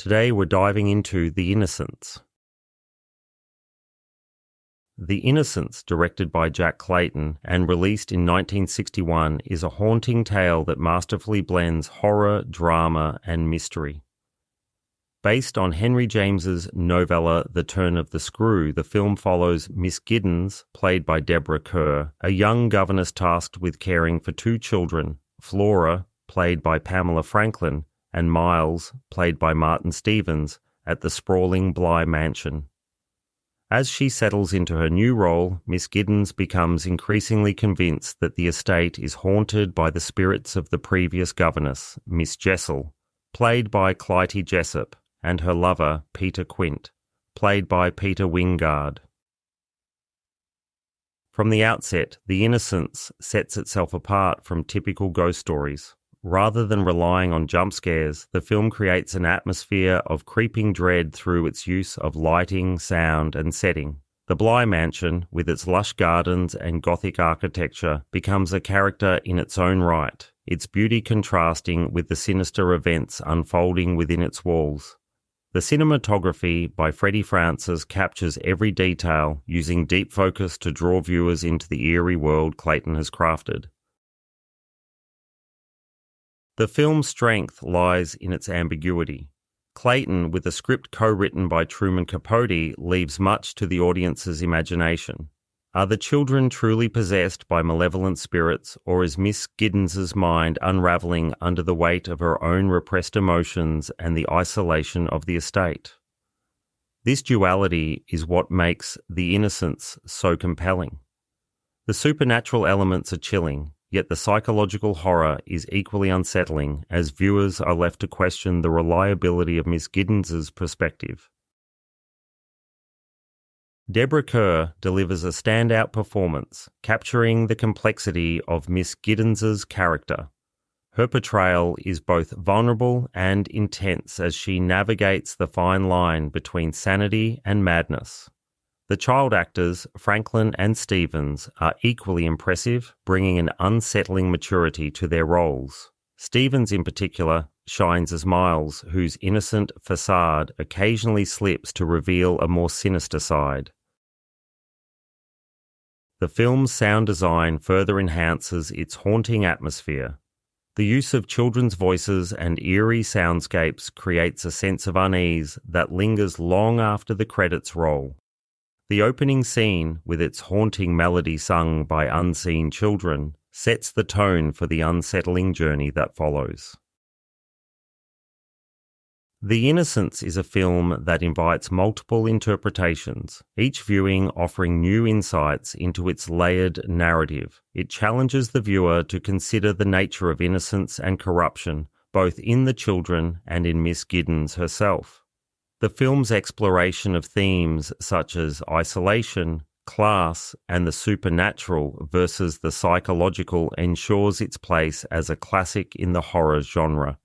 Today we're diving into The Innocents. The Innocents, directed by Jack Clayton and released in 1961, is a haunting tale that masterfully blends horror, drama, and mystery. Based on Henry James's novella The Turn of the Screw, the film follows Miss Giddens, played by Deborah Kerr, a young governess tasked with caring for two children, Flora, played by Pamela Franklin, and Miles, played by Martin Stevens, at the sprawling Bly mansion. As she settles into her new role, Miss Giddens becomes increasingly convinced that the estate is haunted by the spirits of the previous governess, Miss Jessel, played by Clytie Jessup, and her lover, Peter Quint, played by Peter Wyngarde. From the outset, The Innocents sets itself apart from typical ghost stories. Rather than relying on jump scares, the film creates an atmosphere of creeping dread through its use of lighting, sound, and setting. The Bly Mansion, with its lush gardens and Gothic architecture, becomes a character in its own right, its beauty contrasting with the sinister events unfolding within its walls. The cinematography by Freddie Francis captures every detail, using deep focus to draw viewers into the eerie world Clayton has crafted. The film's strength lies in its ambiguity. Clayton, with a script co-written by Truman Capote, leaves much to the audience's imagination. Are the children truly possessed by malevolent spirits, or is Miss Giddens's mind unravelling under the weight of her own repressed emotions and the isolation of the estate? This duality is what makes The Innocents so compelling. The supernatural elements are chilling, yet the psychological horror is equally unsettling as viewers are left to question the reliability of Miss Giddens's perspective. Deborah Kerr delivers a standout performance, capturing the complexity of Miss Giddens's character. Her portrayal is both vulnerable and intense as she navigates the fine line between sanity and madness. The child actors, Franklin and Stevens, are equally impressive, bringing an unsettling maturity to their roles. Stevens, in particular, shines as Miles, whose innocent facade occasionally slips to reveal a more sinister side. The film's sound design further enhances its haunting atmosphere. The use of children's voices and eerie soundscapes creates a sense of unease that lingers long after the credits roll. The opening scene, with its haunting melody sung by unseen children, sets the tone for the unsettling journey that follows. The Innocents is a film that invites multiple interpretations, each viewing offering new insights into its layered narrative. It challenges the viewer to consider the nature of innocence and corruption, both in the children and in Miss Giddens herself. The film's exploration of themes such as isolation, class, and the supernatural versus the psychological ensures its place as a classic in the horror genre.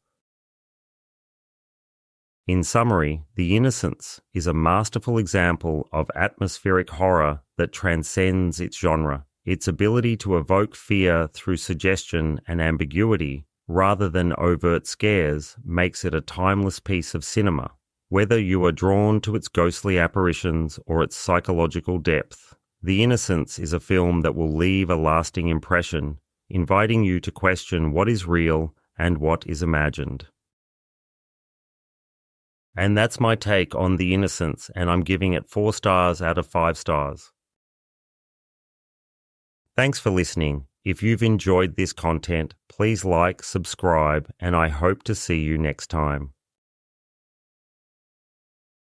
In summary, The Innocents is a masterful example of atmospheric horror that transcends its genre. Its ability to evoke fear through suggestion and ambiguity, rather than overt scares, makes it a timeless piece of cinema. Whether you are drawn to its ghostly apparitions or its psychological depth, The Innocents is a film that will leave a lasting impression, inviting you to question what is real and what is imagined. And that's my take on The Innocents, and I'm giving it 4 stars out of 5 stars. Thanks for listening. If you've enjoyed this content, please like, subscribe, and I hope to see you next time.